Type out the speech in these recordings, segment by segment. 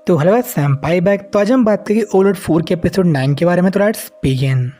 तो hello सैम्पाई back. तो आज हम बात करेंगे ओवरलॉर्ड 4 के एपिसोड 9 के बारे में। तो लेट्स बिगिन।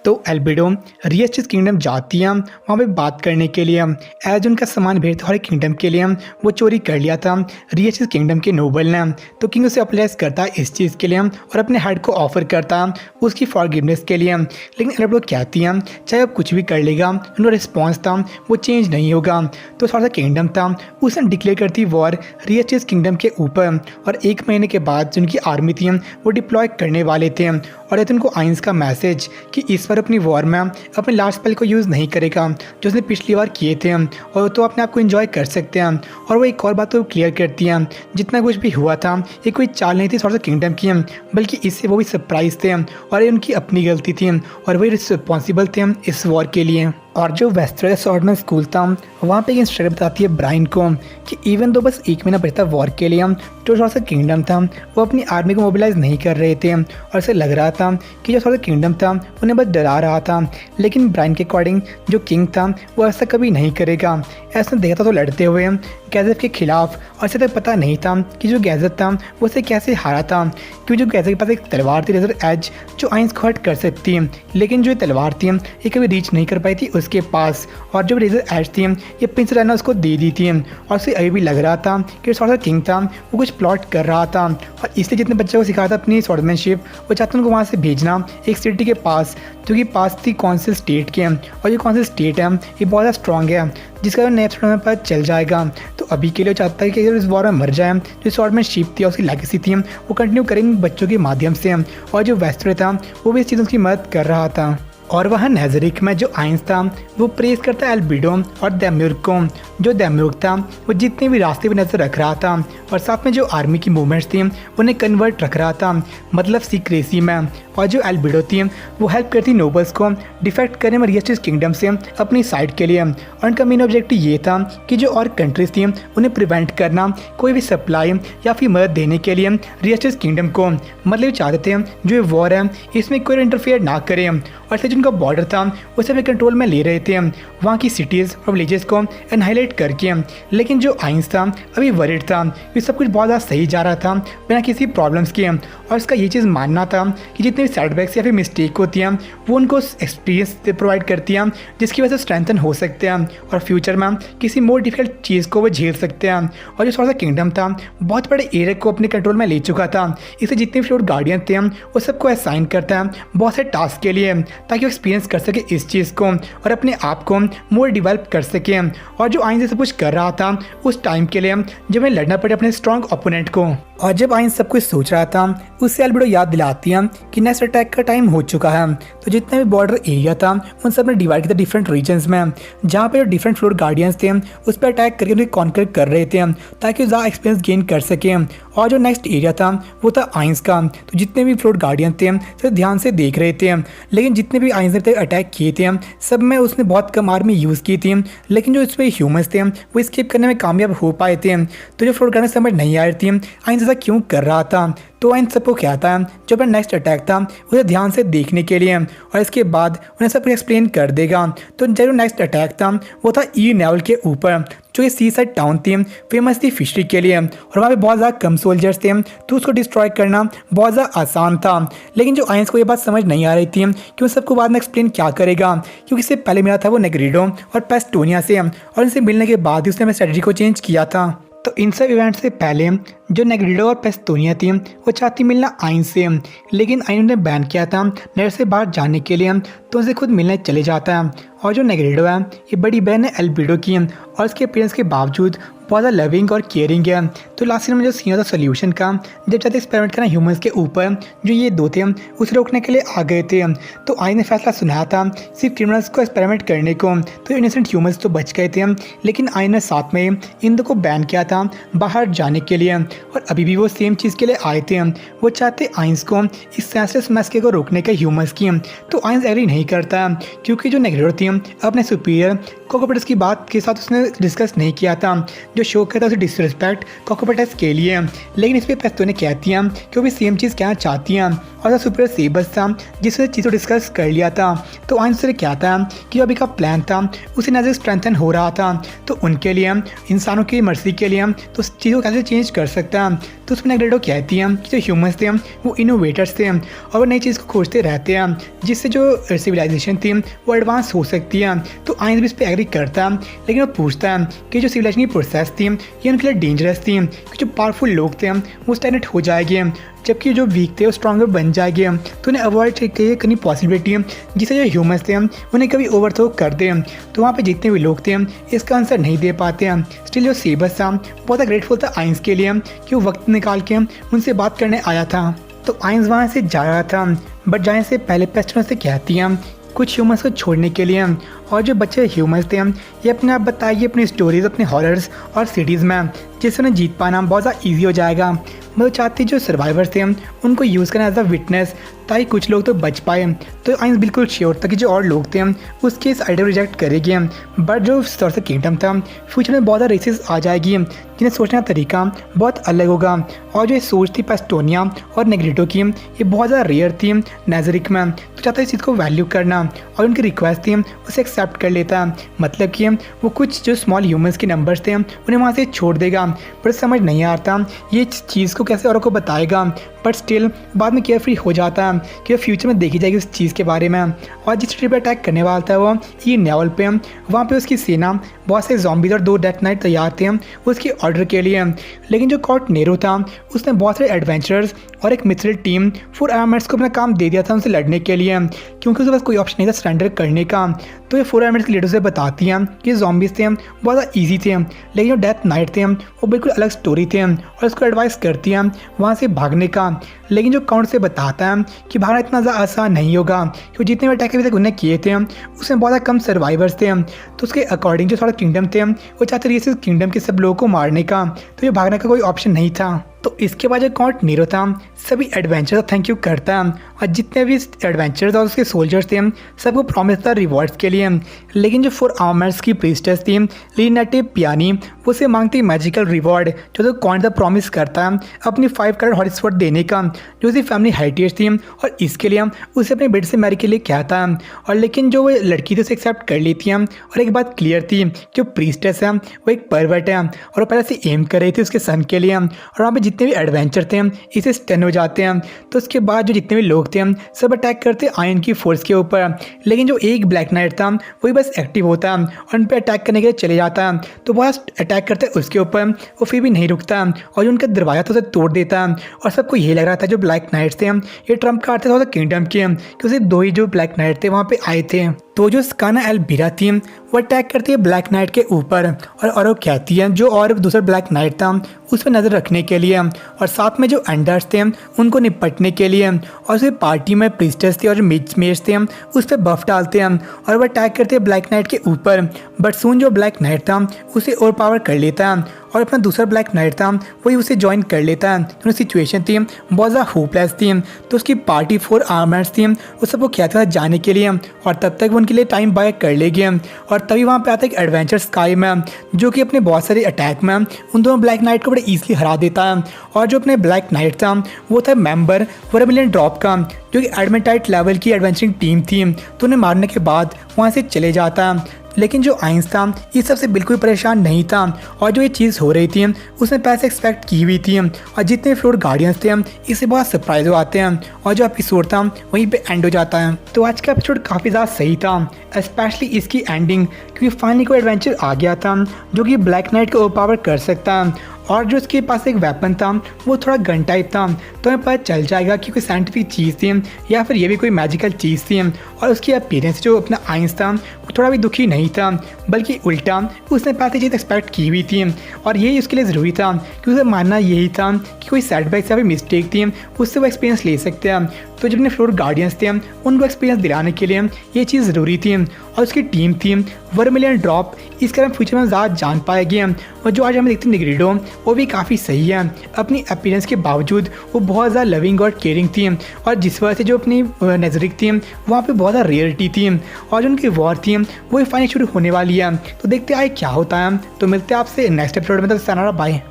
तो एल्बिडो रियस्टिस किंगडम जाती है वहाँ पे बात करने के लिए। एज उनका सामान भेजता हर किंगडम के लिए वो चोरी कर लिया था रियस्टिस किंगडम के नोबल ने। तो किंग उसे अप्लाइज करता है इस चीज़ के लिए और अपने हेड को ऑफर करता है उसकी फॉरगिवनेस के लिए। लेकिन एल्बिडो कहती है चाहे अब कुछ भी कर लेगा उनका रिस्पॉन्स था वो चेंज नहीं होगा। तो थोड़ा सा किंगडम था उसने डिक्लेयर करती वॉर रियस्टिस किंगडम के ऊपर और 1 महीने के बाद जो उनकी आर्मी थी वो डिप्लॉय करने वाले थे। और यह उनको आइंस का मैसेज कि इस बार अपनी वॉर में अपने लास्ट स्पेल को यूज़ नहीं करेगा जो उसने पिछली बार किए थे और तो अपने आप को एंजॉय कर सकते हैं। और वो एक और बात तो क्लियर करती हैं जितना कुछ भी हुआ था ये कोई चाल नहीं थी थोड़ा सा किंगडम की बल्कि इससे वो भी सरप्राइज थे और ये उनकी अपनी गलती थी और वही रिस्पॉन्सिबल थे इस वॉर के लिए। और जो वेस्टर्स स्वॉर्डमैन स्कूल था वहाँ पे एक इंस्ट्रक्टर बताती है ब्राइन को कि इवन दो बस 1 महीना बचता वॉर के लिए जो थोड़ा सा किंगडम था वो अपनी आर्मी को मोबिलाइज नहीं कर रहे थे और ऐसे लग रहा था कि जो थोड़ा सा किंगडम था उन्हें बस डरा रहा था। लेकिन ब्राइन के अकॉर्डिंग जो किंग था वो ऐसा कभी नहीं करेगा। ऐसा देखा था तो लड़ते हुए गैजेट के खिलाफ और इसे तक पता नहीं था कि जो गैजेट था वो उसे कैसे हारा था क्योंकि जो गैजेट के पास एक तलवार थी रेजर एज जो आइंस को हर्ट कर सकती है। लेकिन जो तलवार थी ये कभी रीच नहीं कर पाई थी उसके पास और जो रेजर एज थी ये प्रिंस रायना उसको दे दी थी और उसे अभी भी लग रहा था कि थोड़ा सा किंग था वो कुछ प्लॉट कर रहा था और इसलिए जितने बच्चों को सिखाया था अपनी स्वॉर्डमैनशिप वो चाहते उनको वहाँ से भेजना एक सिटी के पास जो कि पास थी कौंसिल स्टेट के। और ये कौंसिल स्टेट है ये बहुत ज़्यादा स्ट्रॉन्ग है जिसका नेक्स्ट में पता चल जाएगा। तो अभी के लिए चाहता है कि अगर इस वॉर में मर जाए जो स्वॉर्डमैनशिप थी उसकी लेगेसी थी वो कंटिन्यू करेंगे बच्चों के माध्यम से। और जो वेस्टर था वो भी इस चीज़ की मदद कर रहा था। और वहाँ नेजरिक में जो आइंस था वो प्रेस करता है एल्बिडो और दैम्यूर्ग को। जो दैम्यूर्ग था वो जितने भी रास्ते पे नज़र रख रहा था और साथ में जो आर्मी की मूवमेंट्स थी उन्हें कन्वर्ट रख रहा था मतलब सीक्रेसी में। और जो एल्बिडो थी वो हेल्प करती नोबल्स को डिफेक्ट करने में रियस्टिस किंगडम से अपनी साइड के लिए। और उनका मेन ऑब्जेक्टिव ये था कि जो और कंट्रीज थी उन्हें प्रिवेंट करना कोई भी सप्लाई या फिर मदद देने के लिए रियस्टिस किंगडम को। मतलब चाहते थे जो ये वॉर है इसमें कोई इंटरफेयर ना करे और इसलिए जिनका बॉर्डर था उसे अपने कंट्रोल में ले रहे थे वहाँ की सिटीज़ और विलेजेस को एनहाइलाइट करके। लेकिन जो आइंस था अभी वरिड था ये सब कुछ बहुत ज़्यादा सही जा रहा था बिना किसी प्रॉब्लम्स के। और इसका ये चीज़ मानना था कि जितने भी सेटबैक्स या फिर मिस्टेक होती हैं वो उनको एक्सपीरियंस प्रोवाइड करती हैं जिसकी वजह से स्ट्रेंथन हो सकते हैं और फ्यूचर में किसी मोर डिफिकल्ट चीज़ को वो झेल सकते हैं। और जो थोड़ा सा किंगडम था बहुत बड़े एरिया को अपने कंट्रोल में ले चुका था इससे जितने भी फ्लोर गार्डियन थे वो सबको असाइन करता है बहुत से टास्क के लिए ताकि वो एक्सपीरियंस कर सके इस चीज़ को और अपने आप को मोर डिवेल्प कर सके। और जो आइंस सब कुछ कर रहा था उस टाइम के लिए जब उन्हें लड़ना पड़े अपने स्ट्रॉन्ग ओपोनेंट को। और जब आइंस सब कुछ सोच रहा था उससे एल्बिडो याद दिलाती है कि नेक्स्ट अटैक का टाइम हो चुका है। तो जितने भी बॉर्डर एरिया था उन सब ने डिवाइड किया डिफरेंट रीजन्स में जहाँ पे जो डिफरेंट फ्लोर गार्डियंस थे उस पर अटैक करके उन्हें कॉन्कर कर रहे थे ताकि ज़्यादा एक्सपीरियंस गेन कर सके। और जो नेक्स्ट एरिया था वो था आइंस का। तो जितने भी फ्लोर गार्डियन थे सब ध्यान से देख रहे थे लेकिन जितने भी आइंस ने अटैक किए थे सब में उसने बहुत कम आर्मी यूज़ की थी लेकिन जो इसमें ह्यूमंस थे वो स्केप करने में कामयाब हो पाए थे। तो जो फ्लोर गार्डियन समझ नहीं आ रही थी आइंस ऐसा क्यों कर रहा था। तो आइंस सबको कहता है जो अपना नेक्स्ट अटैक था उसे ध्यान से देखने के लिए और इसके बाद उन्हें सब एक्सप्लेन कर देगा। तो जो नेक्स्ट अटैक था वो था ई नेवल के ऊपर जो ये सी साइड टाउन थी फेमस थी फिशरी के लिए और वहाँ पे बहुत ज़्यादा कम सोल्जर्स थे तो उसको डिस्ट्रॉय करना बहुत ज़्यादा आसान था। लेकिन जो आइंस को ये बात समझ नहीं आ रही थी कि वो सबको बाद में एक्सप्लेन क्या करेगा क्योंकि इससे पहले मिला था वो नेग्रिडो और पेस्टोनिया से और इनसे मिलने के बाद ही उसने अपनी स्ट्रेटजी को चेंज किया था। तो इन सब इवेंट से पहले जो नेग्रिडो और पेस्टोनिया थी वो चाहती मिलना आइंस से लेकिन आइन ने बैन किया था नेट से बाहर जाने के लिए तो उनसे खुद मिलने चले जाता है। और जो नेग्रिडो है ये बड़ी बहन है एल्बिडो की और उसके पेरेंट्स के बावजूद बहुत ज़्यादा लविंग और केयरिंग है। तो लास्ट सीन में जो सीन था सोल्यूशन का जब चाहते एक्सपेरिमेंट करना ह्यूमंस के ऊपर जो ये दो थे उसे रोकने के लिए आ गए थे। तो आइन ने फैसला सुनाया था सिर्फ क्रिमिनल्स को एक्सपेरिमेंट करने को तो इनोसेंट ह्यूमंस तो बच गए थे लेकिन आइन ने साथ में इन दो को बैन किया था बाहर जाने के लिए और अभी भी वो सेम चीज़ के लिए आए थे। वो चाहते आइंस को इस सेंसलेस मैस्के को रोकने के ह्यूमंस की। तो आइंस एग्री नहीं करता क्योंकि जो नेग्रिडो थी अपने सुपीरियर कोकोपेटस की बात के साथ उसने डिस्कस नहीं किया था जो शो करता उसे डिसरिस्पेक्ट कोकोपेटस के लिए। लेकिन इस पर पेस्तोनिया कहती हैं कि वो भी सेम चीज़ कहना चाहती हैं और सुपर सेबस था जिसने चीज़ों डिस्कस कर लिया था। तो आइंस से क्या था कि अभी का प्लान था उसे नजर स्ट्रेंथन हो रहा था, तो उनके लिए इंसानों की मर्जी के लिए तो चीज़ों को कैसे चेंज कर सकता है। तो उसमें नेग्रेडो कहती है कि जो ह्यूमंस थे वो इनोवेटर्स थे और वो नई चीज़ को खोजते रहते हैं जिससे जो सिविलाइजेशन थी वो एडवांस हो सकती है। तो आइंस भी इस पर एग्री करता है, लेकिन वो पूछता है कि जो सिविलाइजेशन की प्रोसेस थी ये उनके लिए डेंजरस थी कि जो पावरफुल लोग थे वो स्टैंडर्ड हो जाएंगे जबकि जो वीक थे वो स्ट्रॉन्गर बन जाएंगे। तो उन्हें अवॉइड करनी पॉसिबिलिटी जिससे जो ह्यूमंस थे उन्हें कभी ओवरथ्रो कर दे। तो वहाँ पे जितने भी लोग थे इसका आंसर नहीं दे पाते। स्टिल जो सेबस था बहुत ग्रेटफुल था आइंस के लिए कि वो वक्त निकाल के उनसे बात करने आया था। तो आइंस वहाँ से जा रहा था, बट जाने से पहले पेस्टन से कहती है कुछ ह्यूमंस को छोड़ने के लिए। और जो बच्चे ह्यूमंस थे ये अपने आप बताइए अपनी स्टोरीज अपने हॉरर्स और सिटीज़ में, जिससे उन्हें जीत पाना बहुत ज़्यादा ईजी हो जाएगा। मैं चाहती जो सर्वाइवर्स थे उनको यूज़ करना एज अ विटनेस ताकि कुछ लोग तो बच पाए। तो आइंस बिल्कुल श्योर था कि जो और लोग थे उसके इस आइडिया रिजेक्ट करेंगे, बट जो सॉर्सर किंगडम था फ्यूचर में बहुत ज़्यादा रेसेस आ जाएगी जिन्हें सोचने का तरीका बहुत अलग होगा। और जो सोच थी पेस्टोनिया और नेग्रेटो की ये बहुत ज़्यादा रेयर थी नेजरिक में। तो चाहता है इस चीज़ को वैल्यू करना और उनकी रिक्वेस्ट थी उसे एक्सेप्ट कर लेता, मतलब कि वो कुछ जो स्मॉल ह्यूमंस के नंबर्स थे उन्हें वहाँ से छोड़ देगा। पर समझ नहीं आता ये चीज़ को कैसे औरों को बताएगा, बट स्टिल बाद में केयरफ्री हो जाता है कि फ्यूचर में देखी जाएगी उस चीज़ के बारे में। और जिस ट्रिप अटैक करने वाला था वो ये नेवल पे, वहाँ पे उसकी सेना बहुत से जॉम्बीज और 2 डेथ नाइट तैयार थे उसके ऑर्डर के लिए। लेकिन जो कॉर्ट नेरो था उसने बहुत सारे एडवेंचरर्स और एक मिथ्रिल टीम 4 आर्मर्स को अपना काम दे दिया था उनसे लड़ने के लिए, क्योंकि उसके पास कोई ऑप्शन नहीं था सरेंडर करने का। तो ये 4 आर्मर्स के लीडर से बताती हैं कि जॉम्बीज थे बहुत ज़्यादा ईजी थे, लेकिन जो डेथ नाइट थे वो बिल्कुल अलग स्टोरी थे और उसको एडवाइस करती हैं वहाँ से भागने का। लेकिन जो काउंट से बताता है कि भागना इतना ज़्यादा आसान नहीं होगा क्योंकि जितने भी अटैक अभी तक उन्हें किए थे उसमें बहुत ज़्यादा कम सर्वाइवर्स थे। तो उसके अकॉर्डिंग जो थोड़ा किंगडम थे वो चाहते रही किंगडम के सब लोगों को मारने का, तो ये भागने का कोई ऑप्शन नहीं था। तो इसके बाद जो कॉन्ट नीरो था सभी एडवेंचर थैंक यू करता है और जितने भी एडवेंचर्स और उसके सोल्जर्स थे सबको प्रॉमिस था रिवॉर्ड्स के लिए। लेकिन जो 4 आर्मर्स की प्रीस्टेस थी लीनाटे पियानी वो से मांगती मैजिकल रिवॉर्ड जो तो कॉन्ट द प्रॉमिस करता है अपनी 5 करोड़ हॉटस्पॉट देने का जो उसकी फैमिली हेरिटेज थी, और इसके लिए उसे अपने बेटे से मैरी के लिए कहता है। और लेकिन जो वो लड़की थी उसे एक्सेप्ट कर लेती है। और एक बात क्लियर थी जो प्रीस्टेस है वो एक परवर्ट है और वो पहले से एम कर रही थी उसके सन के लिए, और वहाँ पर जितने भी एडवेंचर थे इसे स्टन हो जाते हैं। तो उसके बाद जो जितने भी लोग थे सब अटैक करते आयरन की फोर्स के ऊपर, लेकिन जो एक ब्लैक नाइट था वही बस एक्टिव होता और उन पर अटैक करने के लिए चले जाता। तो बहुत अटैक करते उसके ऊपर वो फिर भी नहीं रुकता और जो उनका दरवाजा था उसे तोड़ देता। और सबको ये लग रहा था जो ब्लैक नाइट्स थे ये ट्रम्प कार्ड थे किंगडम के, क्योंकि 2 ही जो ब्लैक नाइट थे वहाँ पे आए थे। तो जो स्काना एल्बिरा थी वो अटैक करती है ब्लैक नाइट के ऊपर और वो कहती है जो और दूसरा ब्लैक नाइट था उस पर नज़र रखने के लिए और साथ में जो अंडर्स थे उनको निपटने के लिए। और उसे पार्टी में प्रीस्टेस थे और जो मेज थे उस पर बफ डालते हैं और वह अटैक करते हैं ब्लैक नाइट के ऊपर। बट सून जो ब्लैक नाइट था उसे ओवर पावर कर लेता है और अपना दूसरा ब्लैक नाइट था वही उसे ज्वाइन कर लेता है। तो सिचुएशन थी बहुत ज़्यादा होपलेस थी। तो उसकी पार्टी 4 आर्मर्स थी वो सबको कहता था जाने के लिए और तब तक वो उनके लिए टाइम बाय कर लेंगे। और तभी वहाँ पे आता है एक एडवेंचर स्काई में जो कि अपने बहुत सारे अटैक में उन दोनों ब्लैक नाइट को बड़े ईजिली हरा देता है। और जो अपने ब्लैक नाइट था वो था मेंबर वर्मिलियन ड्रॉप का जो कि एडमेंटाइट लेवल की एडवेंचरिंग टीम थी। तो उन्हें मारने के बाद वहाँ से चले जाता है। लेकिन जो आइंस था इस सबसे बिल्कुल परेशान नहीं था और जो ये चीज़ हो रही थी उसने पैसे एक्सपेक्ट की हुई थी। और जितने फ्लोर गार्डियंस थे इससे बहुत सरप्राइज हो आते हैं और जो एपिसोड था वहीं पे एंड हो जाता है। तो आज का एपिसोड काफ़ी ज़्यादा सही था, स्पेशली इसकी एंडिंग, क्योंकि फाइनली कोई एडवेंचर आ गया था जो कि ब्लैक नाइट को ओवरपावर कर सकता है। और जो उसके पास एक वेपन था वो थोड़ा गन टाइप था, तो हमें पता चल जाएगा कि कोई साइंटिफिक चीज़ थी या फिर ये भी कोई मैजिकल चीज़ थी। और उसकी अपीयरेंस जो अपना आइंस था वो थोड़ा भी दुखी नहीं था, बल्कि उल्टा उसने पहले चीज़ एक्सपेक्ट की हुई थी और यही उसके लिए ज़रूरी था कि उसे मानना यही था कि कोई सेटबैक या फिर मिस्टेक थी उससे वो एक्सपीरियंस ले सकते हैं। तो जितने फ्लोर गार्डियंस थे उनको एक्सपीरियंस दिलाने के लिए ये चीज़ ज़रूरी थी। और उसकी टीम थी वर्मिलियन ड्रॉप, इसके हम फ्यूचर में ज़्यादा जान पाएंगे। और जो आज हमें देखते हैं निग्रेडो वो भी काफ़ी सही है, अपनी अपीयरेंस के बावजूद वो बहुत ज़्यादा लविंग और केयरिंग थी। और जिस वजह से जो अपनी नज़रिक थी वहाँ पे बहुत ज़्यादा रियलिटी थी और जो उनकी वॉर थी वो फाइनली शुरू होने वाली है। तो देखते आए क्या होता है। तो मिलते हैं आपसे नेक्स्ट एपिसोड में, तो सनारा बाय।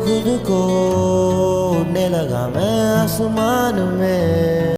खुद को उड़ने लगा मैं आसमान में।